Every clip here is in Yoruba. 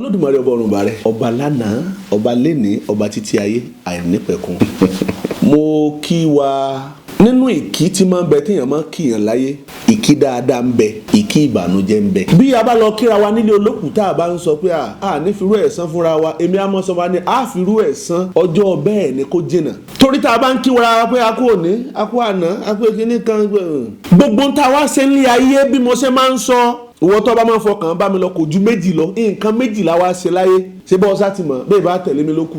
Olódùmarè ọba ọ̀run bàrẹ̀, ọba lánàá, ọba lénìí, ọba títí ayé àìnípẹ̀kun. Mo kí wa nínú ìkí tí máa ń bẹ téèyàn máa ń kíyàn láyé, ìkí dáadáa ń bẹ, ìkí ìbànújẹ́ ń bẹ. Bí a bá lọ kíra wa nílé olókùú tá a bá ń sọ pé a ní firú ẹ̀san fúnra wa, èmi á mọ̀ sọ wa ní a firú ẹ̀san ọjọ́ bẹ́ẹ̀ ni kó jìnà. Torí tá a bá ń kí wa pé a kú òní, a kú àná, a kú kíní kan, gbogbo ń ta wá ṣe nílé ayé bí mo ṣe máa ń sọ. Ìwọ tó bá máa ń fọkàn bá mi lọ kò ju méjì lọ, nǹkan méjìlá wá ṣe láyé, ṣé bọ́ ọsá ti mọ̀ bẹ́ẹ̀ bá tẹ̀lé mi lókù.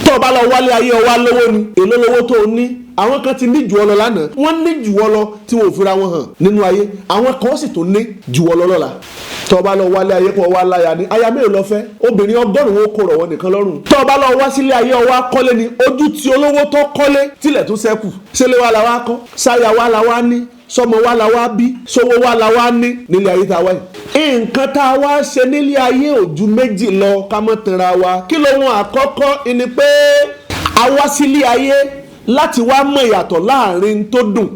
Tó bá lọ wálé ayé ọwá lówó ni, èló lówó tó o ní. Àwọn kan ti ní jù ọ lọ lánàá, wọ́n ní jù ọ lọ tí wọ́n ò fira wọn hàn nínú ayé, àwọn kan sì tó ní jù ọ lọ lọ́la. Tó bá lọ wálé ayé kó wá láya ni, aya mélòó lọ fẹ́? Obìnrin 100 ó kó rọ̀wọ́ nìkan lọ́rùn. Tó bá lọ wá sílé ayé ọwá kọ́lé ni, ojú tí olówó tó kọ́lé tilẹ̀ tó ṣẹ́kù. Ṣélé wa la wá kọ́, sáya wa la wá ní, sọmọ wa la wá bí, sówó wa la wá ní nílé ayé tá a wáyé. Nǹkan tá a wá ṣe nílé ayé ò ju méjì lọ ká mọ́ tanra wa. Kí lóhun àkọ́kọ́ ni pé a wá sílé ayé láti wá mọ̀ ìyàtọ̀ láàrin tó dùn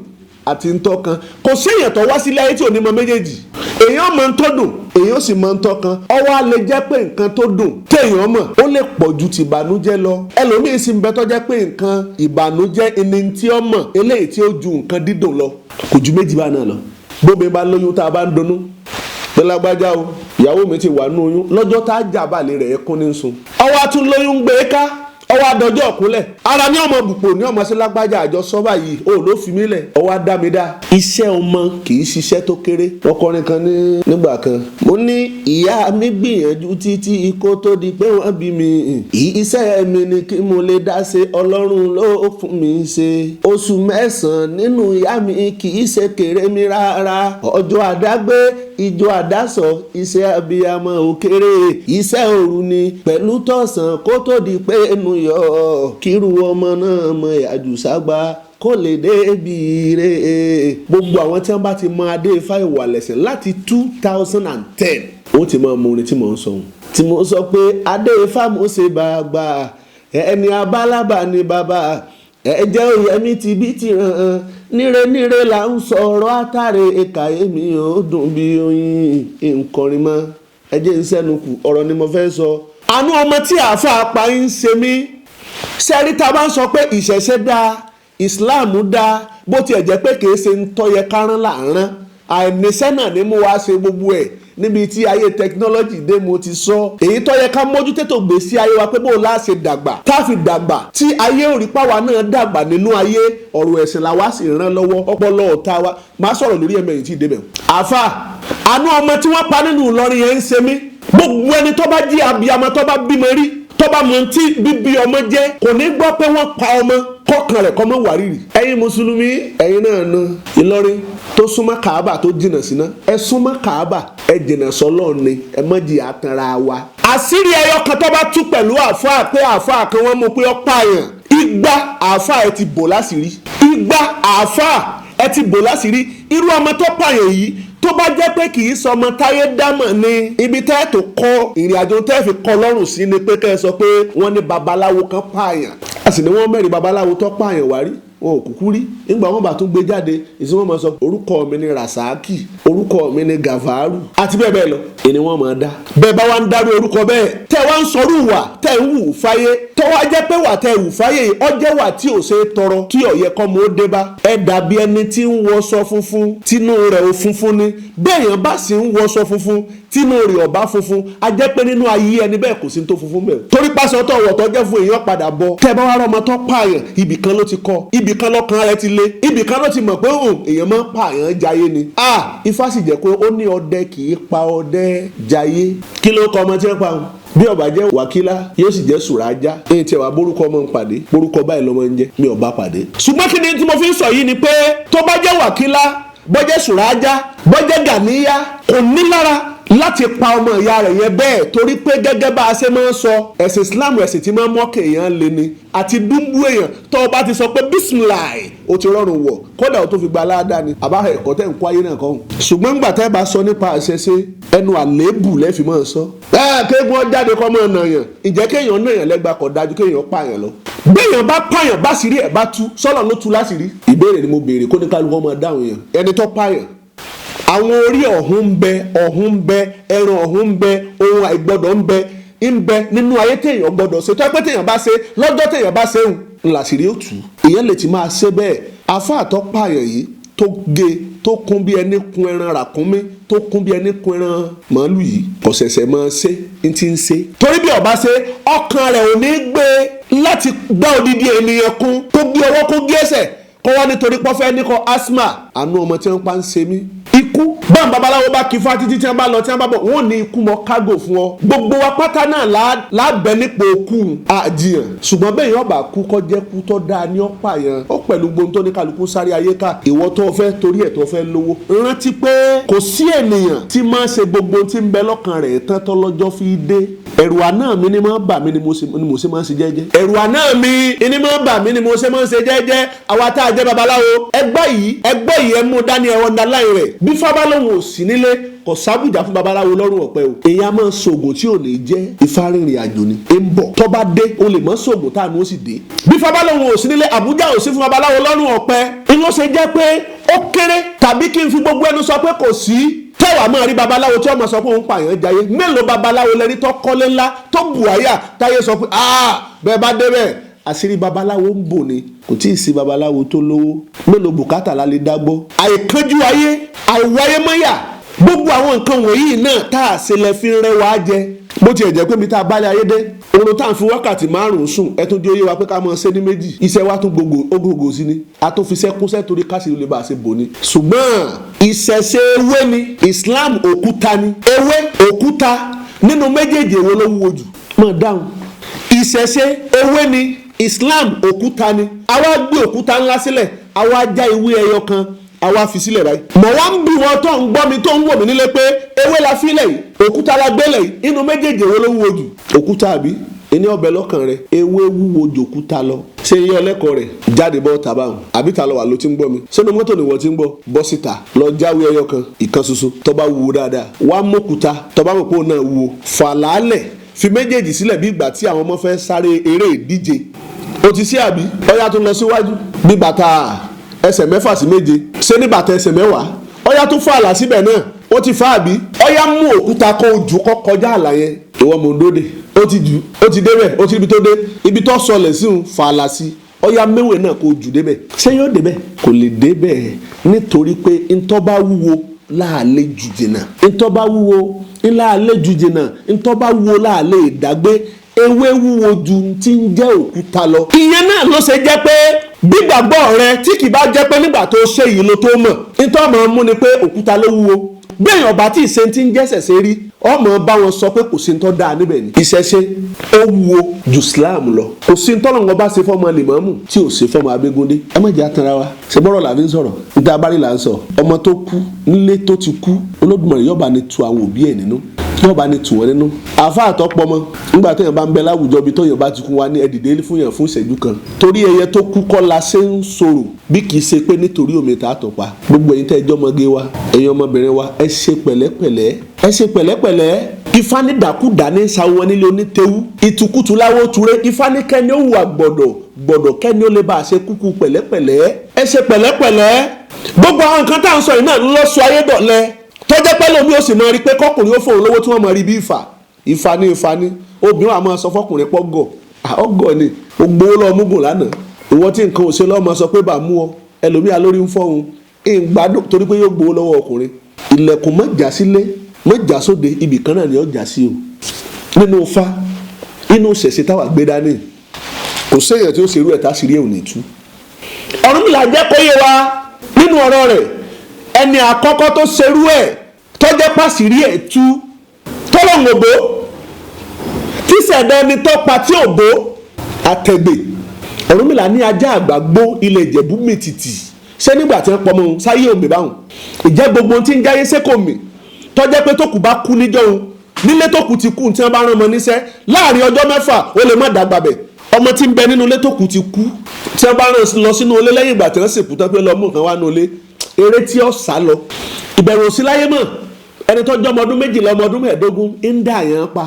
àti ń tọ́kan. Kò sí èèyàn tó wá sílé ayé tí ò ní mọ méjèèjì. Èèyàn mọ̀ ń tó dùn, èèyàn sì mọ̀ ń tọ́kan. Ọwọ́ á lè jẹ́ pé nǹkan tó dùn téèyàn mọ̀ ó lè pọ̀ ju ti ìbànújẹ́ lọ. Ẹlòmíín sì ń bẹ tó jẹ́ pé nǹkan ìbànújẹ́ ẹni tí ó mọ̀ eléyìí tí ó ju nǹkan dídùn lọ kò ju méjì bá náà lọ. Bóbi bá lóyún tá a bá ń dunnú pé lágbájá o, ìyàwó mi ti wà nínú oyún, lọ́jọ́ tá a jà balẹ̀ rẹ̀ ẹkún ní sun. Ọwọ́ á tún lóyún gbé ká, ọwọ́ adọjọ́ ọ̀kúnlẹ̀, ara ní ọmọ bùpò ní ọmọ sí lágbájá àjọ sọ́bà yìí ó ló fi mí lẹ̀, ọwọ́ adámidá. Iṣẹ́ ọmọ kì í ṣiṣẹ́ tó kéré. Ọkùnrin kan nígbà kan, mo ní ìyá mi gbìyànjú títí kó tó di pé wọ́n bí mi. Iṣẹ́ mi ni kí mo lè dá ṣe, Ọlọ́run ló fún mi ṣe. Oṣù 9 nínú ìyá mi kì í ṣe kéré mi rárá. Ọjọ́ àdágbé, ìjọ àdásọ, iṣẹ́ abiyamọ ò kéré. Iṣẹ́ òru ni pẹ̀lú tọ̀sán kó tó di pé inú yọ, kírú ọmọ náà mọ ìyàjú ságbá kó lè débi rè. Gbogbo àwọn tí wọ́n bá ti mọ adé Ifá ìwà lẹ̀sìn láti 2010 ó ti máa mọ orin tí mò ń sọ ohun tí mo sọ pé adé Ifá mo ṣe bàbá ẹni abálábà ni bàbá ẹ̀jẹ̀ òyẹ̀mí ti bí ti ràn níre níre là ń sọ̀rọ̀ àtàrẹ ẹ̀ka èmi ò dùn bí oyin nkọrin mọ́ ẹ̀jẹ̀ ń sẹ́nu kù ọ̀rọ̀ ni mo fẹ́ sọ. Àánú ọmọ tí àáfàá pa ń ṣe mí. Sẹ́rí tá a bá ń sọ pé ìṣẹ̀ṣẹ̀ dáa, ìsìláàmù dáa, bó tiẹ̀ jẹ́ pé kìí ṣe ń tọ́yẹ kárán láàrán, àìníṣẹ́ náà ni mo wá ṣe gbogbo ẹ̀ níbi tí ayé tẹkinọ́lọ́jì dé mo ti sọ. Èyí tọ́yẹ ká mójútó tó gbé sí ayé wa pé bó la ṣe dàgbà tá a fi dàgbà tí ayé òrí pàwa náà dàgbà nínú ayé, ọ̀rọ̀ ẹ̀sìn la wá sì ràn lọ́wọ́ ọpọlọ ọ̀tá wa. Máa sọ̀rọ̀ lórí ẹ̀mẹ̀yìn tí ì débẹ̀. Àáfà, àánú ọmọ tí wọ́n pa nínú Ìlọrin yẹn ń ṣe mí. Gbogbo ẹni tó bá jí abiyamọ tó bá bímọ rí, tó bá mọ tí bíbí ọmọ jẹ́, kò ní gbọ́ pé wọ́n pa ọmọ kọkàn rẹ̀ kọ́ mọ́ wàrírì. Ẹ̀yin mùsùlùmí, ẹ̀yin náà na Ìlọrin tó súnmọ́ Kàábà tó jìnnà síná, ẹ súnmọ́ Kàábà ẹ jìnnà sọ́lọ́ ni ẹ má jì àtàrà wa. Àṣírí ẹyọ kan tó bá tú pẹ̀lú àáfàá pé àáfàá kan wọ́n mú pé ó pààyàn, igba àáfàá ẹ ti bò láṣìírí, igba àáfàá ẹ ti bò láṣìírí. Irú ọmọ tó pààyàn yìí tó bá jẹ́ pé kì í sọmọ táyé dámọ̀ ni, ibi tẹ́ tó kọ ìrìn àjò tẹ́ fi kọ lọ́rùn sí ni pé kẹ́ ẹ sọ pé wọ́n ní babaláwo kan pààyàn. A sì ní wọ́n mẹ́rin babaláwo tó pààyàn wá rí, wọn ò kúkú rí. Nígbà wọn bá tún gbé jáde, ìsìn wọn máa sọ orúkọ mi ni Rasaki, orúkọ mi ni Gàfárù àti bẹ́ẹ̀ bẹ́ẹ̀ lọ. Èni wọn máa dá. Bẹ́ẹ̀ bá wá ń dárú orúkọ bẹ́ẹ̀, tẹ́ wá ń sọrú ìwà tẹ́ ń wù fáyé, tó wá jẹ́ pé wà tẹ́ wù fáyé ọjẹ́ wà tí ò ṣe tọrọ tí ọ̀yẹ́ kọ́ mọ́ ó dé bá. Ẹ dàbí ẹni tí ń wọṣọ funfun tínú rẹ̀ ò funfun ni. Bẹ́ẹ̀yàn bá sì ń wọṣọ funfun tínú rẹ̀ ọ̀bá funfun, a jẹ́ pé nínú ayé ẹni bẹ́ẹ̀ kò sí tó funfun bẹ́ẹ̀. Torí pásọ tó wọ̀ tó jẹ́ fún èèyàn padà bọ̀. Tẹ́ bá wá rọmọ tó pààyàn, ibì kan ló ti kọ́, ibì kan lọ́kàn rẹ̀ ti lé, ibì kan ló ti mọ̀ pé èèyàn máa ń pààyàn jayé ni. Ifá sì jẹ́ pé ó ní ọdẹ kì í pa ọdẹ jayé. Kí ló kọ ọmọ tí ń pa wọn? Bí ọba jẹ́ wákílá yóò sì jẹ́ sùrájá. Èyí tí wàá borúkọ ọmọ ń pàdé, borúkọ báyìí lọ́mọ ń jẹ́ mi ò bá pàdé. Ṣùgbọ́n kí ni tí mo fi ń sọ yìí ni pé tó bá jẹ́ wákílá, bọ́jẹ́ sùrájá, bọ́jẹ́ gàníyá, kò ní lára láti pa ọmọ ìyá rẹ̀ yẹn bẹ́ẹ̀, torí pé gẹ́gẹ́ bá a ṣe máa ń sọ ẹ̀sìn Islam ẹ̀sìn tí máa ń mọ́kè èèyàn lé ni àti dúnbú èèyàn tó o bá ti sọ pé bísímìláì o ti rọrùn wọ̀ kódà o tó fi gba aláàdá ni àbá ẹ̀kọ́ tẹ̀ ń kó ayé náà kọ́. Ṣùgbọ́n ńgbà tẹ́ bá sọ nípa àṣẹṣe ẹnu àléébù lẹ́fì máa sọ. Kéegun jáde kọ́ mọ́ nàyàn, ìjẹ́ kéèyàn nàyàn lẹ́gba kọ̀ dájú kéèyàn pààyàn lọ. Béèyàn bá pààyàn bá sì rí ẹ̀ bá tú sọ́lọ̀ ló tú láṣìírí. Ìbéèrè ni mo béèrè kó ní kálukú ọmọ dáhùn yẹn. Ẹni tó pààyàn, àwọn orí ọ̀hún ń bẹ, ẹran ọ̀hún ń bẹ, ohun àìgbọ́dọ̀ ń bẹ. ń bẹ nínú ayé téèyàn gbọdọ̀ ṣe tó ẹ pé téèyàn bá ṣe lọ́jọ́ téèyàn bá ṣe ń làṣírí òtù èèyàn lè ti máa ṣe bẹ́ẹ̀ àáfàá tó pààyàn yìí tó gé tó kún bí ẹni kun ẹran ràkúnmí tó kún bí ẹni kun ẹran màálù yìí kò ṣẹ̀ṣẹ̀ máa ṣe ń ti ń ṣe torí bí ọba ṣe ọkàn rẹ̀ ò ní gbé láti gbá odidi ènìyàn kún kó gé ọwọ́ kó gé ẹsẹ̀ kó wá nítorí pọ́fẹ́ ní kọ asthma àánú ọmọ tí wọ́n pa ń ṣe mí ikú báwọn babaláwo bá kí fún títí tí wọ́n bá lọ tí wọ́n bá bọ̀ wọ́n ní ikú mọ́ kágò fún ọ gbogbo wa pátá náà lábẹ́ nípò òkú àjìyàn ṣùgbọ́n bẹ́ẹ̀ yẹn ọba kú kọ́ jẹ́ kú tọ́ dáa ní ọ̀pá yẹn ó pẹ̀lú gbogbo tó ní kálukú sáré ayé ká ìwọ tó fẹ́ torí ẹ̀ tó fẹ́ lówó rántí pé kò sí ènìyàn tí máa ṣe gbogbo tí ń bẹ lọ́kàn rẹ̀ tán tó lọ́jọ́ fi dé ẹ̀rù àná mi ni máa bà mí ni mo ṣe máa ń ṣe jẹ́jẹ́ ẹ̀rù àná mi ni máa bà mí ni mo ṣe máa ń ṣe jẹ́jẹ́ àwa tá a jẹ́ babaláwo ẹgbẹ́ yìí ẹ mú dání ẹ underline rẹ̀ bí fábálòhùn ò sí nílé kò sábùjá fún babaláwo lọ́rùn ọ̀pẹ o èèyàn máa ń ṣoògùn tí ò ní jẹ́ ifá rìnrìn àjò ni ń bọ̀ tó bá dé o lè mọ́ ṣoògùn táànù ó sì dé bí fábálòhùn ò sí nílé àbújá ò sí fún babaláwo lọ́rùn ọ̀pẹ inú ṣe jẹ́ pé ó kéré tàbí kí n fi gbogbo ẹnu sọ pé kò sí tẹ́wàá máa rí babaláwo tí wọ́n máa sọ pé òun pààyàn jayé mélòó babaláwo lẹ́rí tó kọ́lé ńlá tó bùháyà táyé sọ pé bẹ́ẹ̀ bá débẹ̀ àṣírí babaláwo ń bò ni kò tí ì sí babaláwo tó lówó mélòó bùkátà la lè dágbọ́ àìkánjú ayé àìwáyé mọ́yà gbogbo àwọn nǹkan wọ̀nyí náà tá a ṣe lẹ fi rẹwà jẹ bó tiẹ̀ jẹ́ pé mi tá a bá lé ayé dé oorun tá à ń fi wákàtí 5 sùn ẹ tún di oyé wa pé ká máa ṣe ní méjì iṣẹ́ wa tún gbogbo sí ni a tún fi sẹ́kúnṣẹ́ torí káṣíìrì lè bá a ṣe bò ni. ṣùgbọ́n ìṣẹ̀ṣe ewé ni Islam òkúta ni ewé òkúta nínú méjèèjì èwo ló wúwo jù mọ̀ dáhùn ìṣẹ̀ṣe ewé ni Islam òkúta ni àwa gbé òkúta ńlá sílẹ̀ àwa já ewé ẹyọ kan àwa fi sílẹ̀ báyìí. mọ̀ wá ń bí wọn tó ń gbọ́ mi tó ń wò mí nílé pé ewé la fílẹ̀ yìí òkúta la gbélẹ̀ yìí inú méjèèjì èwo ló wúwo jù òkúta àbí ẹni ọbẹ̀ lọ́kàn rẹ̀ ewé wúwo jòkúta lọ ṣé iye ọlẹ́kọ̀ọ́ rẹ̀ jáde bọ́ tàbáhùn àbí ta lọ wà ló ti ń gbọ́ mi sínú mọ́tò ni wọ́n ti ń gbọ́ bọ́ síta lọ jáwé ẹyọ kan ìkan ṣoṣo tó bá wúwo dáadáa wá mọ́kúta tó bá mọ̀ pé òun náà wúwo fàlàálẹ̀ fi méjèèjì sílẹ̀ bí ìgbà tí àwọn ọmọ fẹ́ sáré eré ìdíje ó ti sí àbí ọyá tó lọ síwájú bí bàtà ẹsẹ̀ 6 sí 7 ṣé ní bàtà ẹsẹ̀ 10 ọyá tó fà àlà síbẹ̀ náà ó ti fà àbí ọyá mú òkúta kó jù kọ́ kọjá àlà yẹn ìwọ mọ̀ ń dóde ó ti jù ó ti débẹ̀ ó ti ibi tó dé ibi tó sọlẹ̀ sí òun fà àlà sí ọyá mẹ́wẹ̀ẹ́ náà kó jù débẹ̀ ṣé yóò débẹ̀ kò lè débẹ̀ nítorí pé ntọ́ bá wúwo láàlẹ́ jù jìnnà ntọ́ bá wúwo láàlẹ́ jù jìnnà ntọ́ bá wúwo láàlẹ́ ìdágbé ewé wúwo ju ti ń jẹ́ òkúta lọ. ìyẹn náà ló ṣe jẹ́ pé gbígbàgbọ́ rẹ tí kì bá jẹ́ pé nígbà tó ṣe yìí ló tó mọ̀ nítorí ọmọ mú ni pé òkúta ló wúwo bí èèyàn bá tí ì ṣe ti ń jẹ́sẹ̀ ṣe rí ọmọ bá wọn sọ pé kò sí ń tọ́ dáa níbẹ̀ ni. ìṣẹ̀ṣe ó wúwo ju Islam lọ kò sí ń tọ́lọ̀ wọn bá ṣe fọ́mọ lèmọ́mù tí ò ṣe fọ́mọ Abégúndé ẹ má jẹ́ àtàrà wa ṣe bọ́rọ̀ làbí ń sọ̀rọ̀ níta abárí là ń sọ ọmọ tó kú nílé tó ti kú Olódùmarè yọba ni tu àwọn òbí ẹ̀ nínú tí wọ́n bá ní tù wọ́n nínú. àfa àtọ́pọ̀mọ́ nígbà téèyàn bá ń bẹ láwùjọ bí tóyàn bá ti kú wa ní ẹ̀dìdé fún yàn fún ìṣẹ́jú kan. torí ẹyẹ tó kú kọ́ la ṣe ń sọ̀rọ̀ bí kì í ṣe pé nítorí omi tá a tọ̀ pa. gbogbo ẹ̀yin tẹ́ ẹjọ́ ọmọge wa ẹ̀yin ọmọbìnrin wa ẹ ṣe pẹ̀lẹ́pẹ̀lẹ́ ẹ ṣe pẹ̀lẹ́pẹ̀lẹ́. ifá ní dàkúdà ní sáwọn nílé onítẹ̀wú ìtukùtù láwọ́ ture ifá ní kẹ́ni ó wà gbọ̀dọ̀ kẹ́ni ó lè bá a ṣe kúkú pẹ̀lẹ́pẹ̀lẹ́ ẹ ṣe pẹ̀lẹ́pẹ̀lẹ́. gbogbo àwọn nǹkan tá à ń sọ yìí náà ló sọ ayé dọ̀lẹ tọ́jẹ́ pẹ́ lómi ó sì mọ rí pé kọkùnrin ó fóun lówó tí wọ́n mọ rí bí ìfà ní obìnrin wa máa sọ fọkùnrin pọ́ gọ̀ ọgọ̀ ni ó gbowó lọ́ọ́ múgùn lánàá ìwọ tí nǹkan ò ṣe lọ́ọ́ máa sọ pé bá mú ọ ẹlòmíà lórí ń fọ́hun ìgbádùn torí pé yóò gbowó lọ́wọ́ ọkùnrin ilẹ̀kùn mọ́jà sílé mọ́jà sóde ibì kan náà ni ọjà sí o nínú Ifá inú ṣẹ̀ṣẹ̀ táwa gbé dání kò séèyàn tí ó ṣerú ẹ̀ tá sì rí ẹ̀ ò ní tú. Ọ̀rúnmìlà jẹ́ kó yé wa nínú ọ̀rọ̀ rẹ̀ ẹni àkọ́kọ́ tó ṣerú ẹ̀ tọ́jẹ́ pàṣírí ẹ̀ tú tọ́lọ́hún òbó tí sẹ̀dá ẹni tó pa tí òbó àtẹ̀gbè. Ọ̀rúnmìlà ní ajá àgbàgbó ilẹ̀ Ìjẹ̀bú mìtìtì ṣé nígbà tí wọ́n pọ̀ mọ́ sáyé òmì báwọn ìjẹ́ gbogbo tí ń jáyé sékòmì tọ́jẹ́ pé tó kù bá kú níjọ́ òun nílé tó kù ti kú tí wọ́n bá rán ọmọ níṣẹ́ láàrin ọjọ́ 6 ó lè má dàgbà bẹ̀ ọmọ tí ń bẹ nínú ilé tó kù ti kú tí wọ́n bá rán lọ sínú ilé lẹ́yìn ìgbà tí wọ́n sèkú tán pé lọ́mú kan wá nínú ilé eré tí ó sá lọ ìbẹ̀rù sí láyé mọ̀ ẹni tó jẹ́ ọmọ ọdún 12 ọmọ ọdún 15 ń dà yàn pa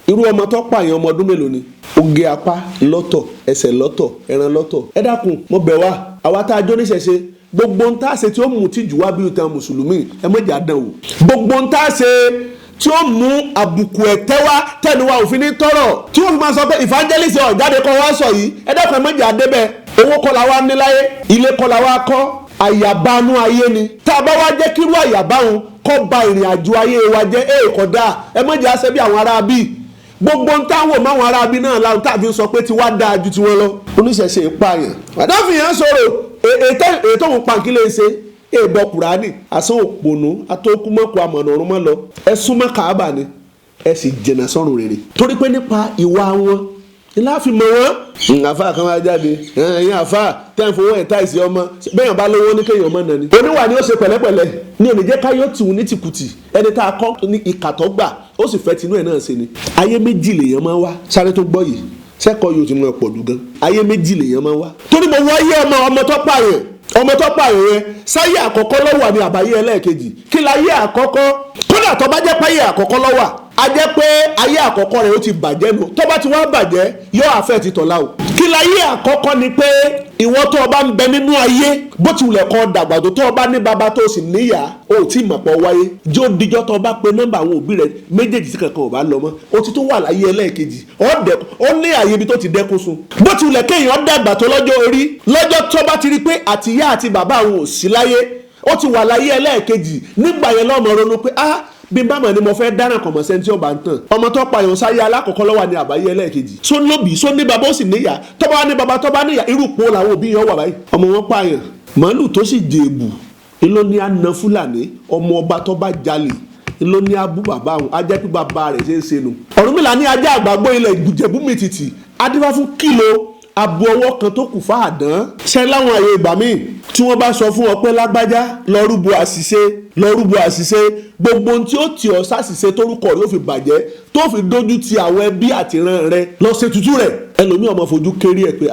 irú ọmọ tó pààyàn ọmọ ọdún mélòó ni oge apá lọ́tọ̀ ẹsẹ̀ lọ́tọ̀ ẹran lọ́tọ̀ ẹ dákun mo bẹ̀ wá àwa tá a jó níṣẹ̀ṣe gbogbo ń tá a ṣe tí ó mú tìjú wá bí ìtàn mùsùlùmí ẹ mọ̀jà dán o gbogbo ń tá a ṣe tí ó mú àbùkù ẹ̀tẹ́ wá tẹnu wa òfin ní tọrọ tí wọ́n fi máa sọ pé evangelist ọ̀jáde kọ́ wá sọ yìí ẹ dákun ẹ méjì àdébẹ̀ owó kọ́ la wá ní láyé ilé kọ́ la wá kọ́ àyàbánú ayé ni tá a bá wá jẹ́ kírú àyàbáhùn kọ́ ba ìrìn àjò ayé wa jẹ́ kódà ẹ méjì àṣẹ bí àwọn ará bíi gbogbo ń táwọn máwọn ará bíi náà láwọn tàbí sọ pé tiwa dáa ju tiwọn lọ oníṣẹ̀ṣe ìpààyàn àdáfìyàn sọ̀rọ̀ ètò òun pàǹkìlẹ̀ ṣe èèbọ̀ kùránì àsán òpònú atókùmọ́kù àmọ̀nà ọ̀run mọ́ lọ ẹ súnmọ́ kàábà ni ẹ sì jẹ̀nà sọ́run rere torí pé nípa ìwà wọn láàfin mọ̀ wọ́n. àfa kan wá jáde ẹ̀yin àfa tẹ́ ń fowó ẹ̀ táìsì ọmọ bẹ́ẹ̀ bá lówó ní kéèyàn ọmọ náà ni. oníwà ni ó ṣe pẹ̀lẹ́pẹ̀lẹ́ ní oníjẹ́ káyọ̀ tìun ní tìkùtì ẹni tá a kọ́ ní ìkàtọ́ gbà ó sì fẹ́ tinú ẹ̀ náà ṣe ni. ayé méjì lèèyàn máa ń wá sáré tó gbọ́ yìí sẹ́kọ̀ọ́ yóò ti mọ̀ pọ̀ dùn gan. ayé méjì lèèyàn máa ń wá. torí mo wọ ayé ọmọ tó pààyàn ọmọ tó pààyàn yẹn sáyé àkọ́kọ́ ló wà ní àbáyé ẹlẹ́ẹ̀kejì kí láyé àkọ́kọ́ kódà tó bá jẹ́ páyé àkọ́kọ́ ló wà a jẹ́ pé ayé àkọ́kọ́ rẹ̀ ó ti bàjẹ́ nù tó bá ti wá bàjẹ́ yóò àfẹ́ ti tọ̀la o kí láyé àkọ́kọ́ ni pé ìwọ tó o bá ń bẹ nínú ayé bó ti wulẹ̀ kọ́ dàgbà tó o bá ní baba tó o sì níyà o tí mọ̀ pọ̀ wáyé jẹ́ ó dijọ́ tó o bá pe nọ́mbà àwọn òbí rẹ̀ méjèèjì tí kankan ò bá lọ mọ́ o ti tó wà láyé ẹlẹ́ẹ̀kejì ó ní àyè ibi tó ti dẹ́kun sun bó ti wulẹ̀ kéèyàn dàgbà tó lọ́jọ́ orí lọ́jọ́ tó bá ti rí pé àtìyá àti bàbá àwọn ò sí láyé ó ti wà láyé ẹlẹ́ẹ̀kejì nígbà yẹn lọ́mọ ronú pé bí n bá mọ̀ ni mo fẹ́ dáná kọ̀mọ̀ sẹ́ńtì ọba ń tàn ọmọ tó pààyàn sáyé alákọ̀ọ́kọ́ lọ́wọ́ ní àbáyé ẹlẹ́ẹ̀kejì só lóbì só ní baba ó sì níyà tọ́ba wá ní baba tọ́ba níyà irú po làwọn òbí yẹn wà báyìí ọmọ wọn pààyàn màálù tó sì jèèbù ló ní àna fúlàní ọmọ ọba tọ́ba jalè ló ní abú bàbá àwọn ajẹ́ pé bàbá rẹ̀ ṣe é ṣe nu Ọ̀rúnmìlà ní ajá àgbàgbọ́ ilẹ̀ ìjẹ̀bú mi tìtì adífá fún kílò abo ọwọ́ kan tó kù fáàdán ṣe láwọn àyè ìgbà míì tí wọ́n bá sọ fún ọ pé lágbájá lọ rúbọ àṣìṣe gbogbo ohun tí ó tì ọ́ ṣàṣìṣe tórúkọ rẹ̀ ó fi bàjẹ́ tó fi dójú ti àwọn ẹbí àtìran rẹ̀ lọ ṣe tutù rẹ̀ ẹlòmíì ọmọ fojú kéré ẹ̀ pé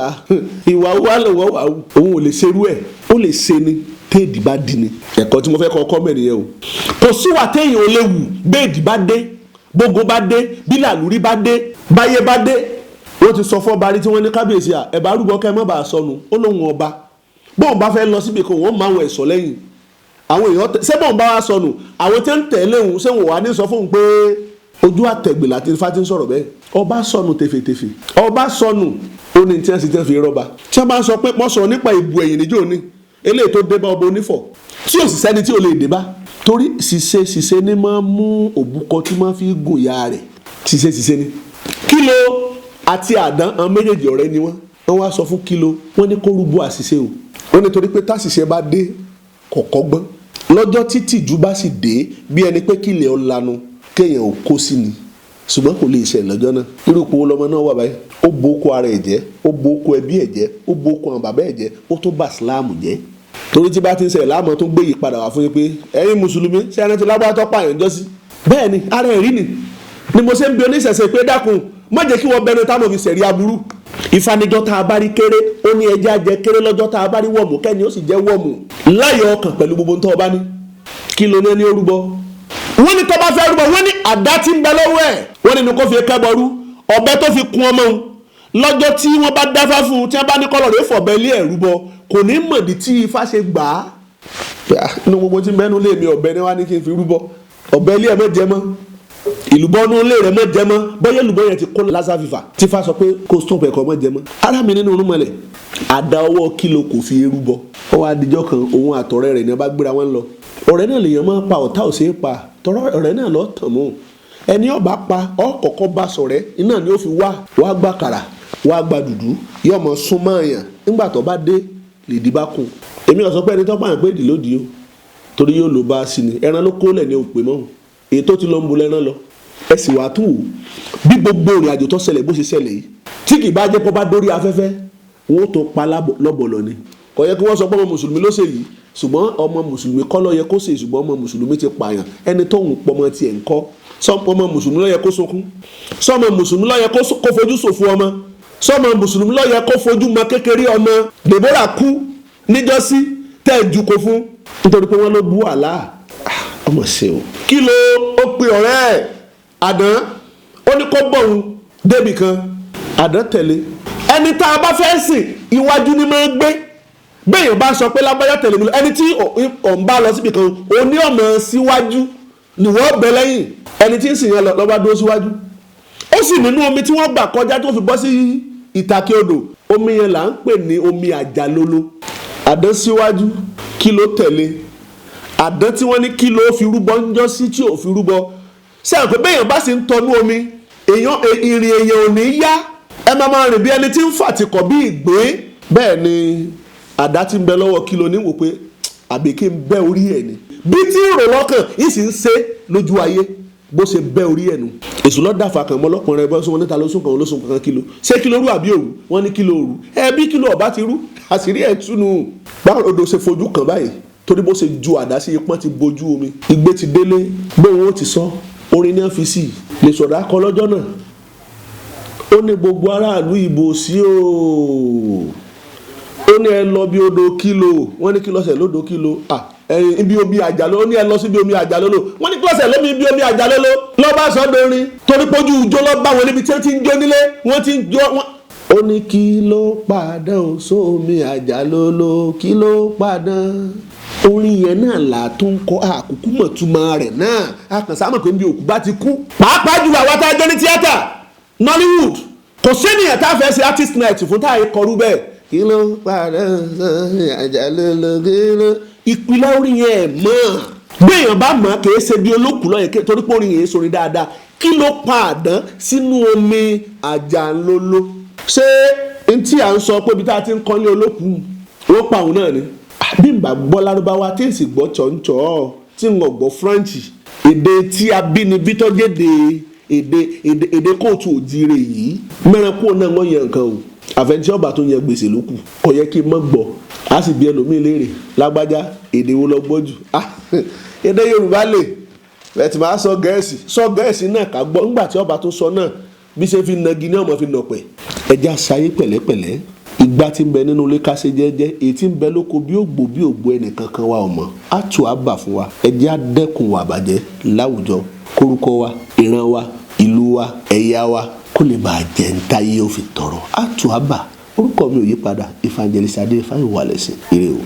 ìwà wà lọ́wọ́ wà òun ò lè ṣerú ẹ̀ ó lè ṣe ni téèdì bá di ni ẹ̀kọ́ tí mo fẹ́ kọ́ mẹ́rin yẹn o kò síwà téèyàn ò lè wù béèdì bá dé gbogbo bá dé bílàlúrí bá dé báyé bá dé wọ́n ti sọ fún barí tí wọ́n ní kábíyèsí ẹ̀bá rúbọ kẹ́ mọ́ bá a sọnù ó lóun ọba bóun bá fẹ́ lọ síbi kan wọ́n máa ń ẹ̀sọ́ lẹ́yìn àwọn èèyàn ṣé bóun bá wa sọnù àwọn tí ń tẹ̀lé òun ṣé wọn wà ní sọ fóun pé ojú àtẹ̀gbè láti fati ń sọ̀rọ̀ bẹ́ẹ̀ ọba sọnù tefetefe ọba sọnù ó ní tí wọ́n sì ti fi rọ́ba tí wọ́n bá ń sọ pé wọ́n sọ nípa ìbù ẹ̀yìn níjó ní eléyìí tó dé bá ọba onífọ̀ tí ò sì sẹ́ni tí ò lè dé bá torí ṣìṣe ni máa ń mú òbúkọ tí máa fi gùn ya rẹ̀ ṣìṣe ni kílò àti àdán àwọn méjèèjì ọ̀rẹ́ ni wọ́n wá sọ fún kílò wọ́n ní kó rúbọ àṣìṣe o wọ́n ní torí pé táṣìṣe bá dé kọ̀kọ́ gbọ́n lọ́jọ́ títì ju bá sì dé bí ẹni pé kílẹ̀ ọ lanu kéèyàn ò kó sí ni ṣùgbọ́n kò lè ṣe lọ́jọ́ náà irú ipò lọmọ náà wà báyìí ó bo oko ara ẹ̀ jẹ́ ó bo oko ẹbí ẹ̀ jẹ́ ó bo oko àwọn bàbá ẹ̀ jẹ́ ó tó bà síláàmù jẹ́ torí tí bá ti ń ṣẹlẹ̀ láàmú tó gbé yìí padà wá fún yín pé ẹ̀yin mùsùlùmí ṣé ẹni tí lágbára tó pààyàn jọ sí bẹ́ẹ̀ ni ara ẹ̀ rí ni mo ṣe ń bi oníṣẹ̀ṣe pé dákun má jẹ́ kí wọ́n bẹnu táwọn fi ṣẹ̀rí aburú ìfanijọ́ tá a bá rí kéré ó ní ẹjẹ́ ajẹ́ kéré lọ́jọ́ tá a bá rí wọ̀mù kẹ́ni ó sì jẹ́ wọ̀mù láyọ̀ ọkàn pẹ̀lú gbogbo tó o bá ní kí ló ní ẹni orúbọ wọ́n ní tó bá fẹ́ rúbọ wọ́n ní àdá tí ń bẹ lọ́wọ́ ẹ̀ wọ́n ní kó fi kẹ́bọrú ọ̀bẹ tó fi kun ọmọ òun lọ́jọ́ tí wọ́n bá dáfá fún un tí wọ́n bá ní kọ́lọ̀ rẹ̀ fọ̀bẹ lé ẹ̀ rúbọ kò ní mọ̀dí tí ifá ṣe gbà á inú gbogbo tí mẹ́nu lé mi ọ̀bẹ ni wọ́n á ní kí n fi rúbọ ọ̀bẹ lé ẹ̀ mọ́ jẹ mọ́ ìlúbọ́nú ilé rẹ̀ mọ́ jẹ mọ́ bọ́yá ìlúbọ́ yẹn ti kó lásà fìfà tí fa sọ pé kó stop ẹ̀kọ́ mọ́ jẹ mọ́ ara mi nínú orúnmọlẹ̀ àdá ọwọ́ kílò kò fi eru bọ́ ọ wá dijọ́ kan òun àtọ̀rẹ́ rẹ̀ ní a bá gbéra wọn lọ ọ̀rẹ́ náà lèèyàn máa pa ọ̀tá ò ṣeé pa tọrọ ọ̀rẹ́ náà lọ tàn mọ́ ẹni ọba pa ọkọ̀ọ̀kọ̀ bá sọ̀rẹ́ iná ni ó fi wá gbà kàrà wá gbà dùdú yóò mọ súnmọ́ àyàn nígbà tó bá dé lèdí bá kún èmi ò sọ pé ẹni tó pààyàn pé èdè lódì o torí yóò lò bá a sí ni ẹran ló kó lẹ̀ ní òpè mọ́ èyí tó ti lọ ń bu lẹ́rán lọ ẹ sì wàá tún wò bí gbogbo ìrìn àjò tó ṣẹlẹ̀ bó ṣe ṣẹlẹ̀ yìí tí kì bá jẹ́ kó bá dórí afẹ́fẹ́ wọn ó tó pa lọ́bọ̀lọ́ ni kò yẹ kí wọ́n sọ pé ọmọ mùsùlùmí ló ṣe yìí ṣùgbọ́n ọmọ mùsùlùmí kọ́ ló yẹ kó ṣe ṣùgbọ́n ọmọ mùsùlùmí ti pààyàn ẹni tó ń pọmọ tiẹ̀ ń kọ́ sọmọ mùsùlùmí ló yẹ kó sunkún sọmọ mùsùlùmí ló yẹ kó fojú ṣòfò ọmọ sọmọ mùsùlùmí ló yẹ kó fojú mọ kékeré ọmọ Deborah kú níjọ́sí tẹ́ ẹ̀ ju kó fún nítorí pé wọ́n ló bú àlá ọmọ ṣe o kí ló ó pe ọ̀rẹ́ ẹ̀ àdán ó ní kó bọ̀hún débì kan àdán tẹ̀lé ẹni tá a bá fẹ́ sìn iwájú ni máa ń gbé béèyàn bá sọ pé lágbájá tẹ̀lé mi lọ ẹni tí òun bá lọ síbi kan òun ní ọ̀nà síwájú ni wọ́n bẹ lẹ́yìn ẹni tí ń sìn yẹn ló bá dúró síwájú. Ó sì nínú omi tí wọ́n gbà kọjá tó fi bọ́ sí ìtàkì odò, omi yẹn là ń pè ní omi àjàlolo. Àdán síwájú, kí ló tẹ̀lé? Àdán tí wọ́n ní kí ló fi rúbọ ń jọ́ sí tí ò fi rúbọ. Ṣé àwọn pé bẹ́ẹ̀yàn bá sì ń tọnú omi, ìrìn èèyàn ò ní yá, ẹ máa rìn bí ẹni tí ń fàtìkọ̀ bí ìgbín. Bẹ́ẹ̀ ni àdá tí ń bẹ lọ́wọ́ kí ló ní wò pé àbí kí n bẹ́ orí ẹ̀ ni. Bí tí ń rò lọ́kàn yìí sì ń ṣe lójú ayé bó ṣe bẹ́ orí ẹ̀ nu. Èṣù ló dàfà kan mọ́ lọ́kùnrin bọ́ sí wọn níta lóṣù kan olóṣù kankan kìlò. Ṣé kìlò rú àbí òru? Wọ́n ní kìlò òru. Bí kìlò ọ̀bá ti rú àṣírí ẹ̀ túnú. Báwo odò ṣe fojú kan báyìí torí bó ṣe ju àdá sí ipọ́n ti bojú omi. Igbe ti délé bóun ó ti sọ orin ní ọ́fíìsì lè sọ̀rọ̀ akọ lọ́jọ́ náà. Ó ní gbogbo aráàlú ìbò sí o. Ó ní ẹ lọ bí odò kìlò. Wọ́n ní kí lọ́sẹ̀ lódò kìlò. Ibi omi àjàló. Ó ní ẹ lọ sí ibi omi àjàló lò. Wọ́n ní kí lọ́sẹ̀ lómi ibi omi àjàló lò. Lọ́ba sọ́dọ̀ orin torí pójú ìjó lọ́ bá wọn níbi tí wọ́n ti ń jó nílé. Wọ́n ti ń jó wọn. Ó ní kí ló padà sómi àjàló lò, kí ló padà. Orin yẹn náà là tó ń kọ àkókò mọ̀túmọ̀ rẹ̀ náà. A kàn sáà mọ̀ pé bí òkú bá ti kú. Pàápàá jùlọ àwọn tá a jẹ́ ní tíátà Nollywood kò sẹ́niyàn tá a fẹ́ ṣe artist night fún táyé kọrú bẹ́ẹ̀. Kí ló padà sómi àjàló lò, kí ló. Ìpìlẹ̀ orin yẹn mọ̀ gbẹ̀yàn bá mọ̀ kì í ṣe bí olókùú lọ́yẹ̀ torí pé orin yẹn sọrin dáadáa. Kí ló pa àdán sínú omi àjàlóló? Ṣé n tí à ń sọ pé ibi tá a ti ń kọ́lé olókùú wọ́n pa òun náà ni? Bí n bá gbọ́ lárúbáwá tí n sì gbọ́ chọ̀nchọ̀ tí n gbọ́ french èdè tí abínibí tó jẹ́de èdè kóòtù òjìrè yìí mẹ́rànkó náà wọ́n yẹ nǹkan o. Àfẹnjẹ́ ọba tó yẹ gbèsè ló kù kò yẹ kí n mọ̀ gbọ́. A sì bí ẹlòmíì léèrè lágbájá èdè wo lọ gbọ́ jù. Èdè Yorùbá lè bẹ̀tì máa sọ Gẹ̀ẹ́sì náà ká gbọ́ nígbà tí ọba tó sọ náà bí ṣe fi nagi ní ọmọ fi nọ̀pẹ̀. Ẹja sáyé pẹ̀lẹ́pẹ̀lẹ́. Ìgbà tí ń bẹ nínú ilé kásẹ̀ jẹ́jẹ́ èyí tí ń bẹ lóko bí ògbó ẹnìkan kan wa ọmọ á tù á bà fún wa. Ẹjẹ́ á dẹ́kun wà bàjẹ́ láwùjọ kórúkọ wa ìran wa ìlú wa ẹ̀yà wa kó lè bàa jẹ́ ń táyé ó fi tọrọ á tù á bà. Orúkọ mi ò yí padà Evangelist Adé Fáyọ̀wálẹ̀sìn ire o.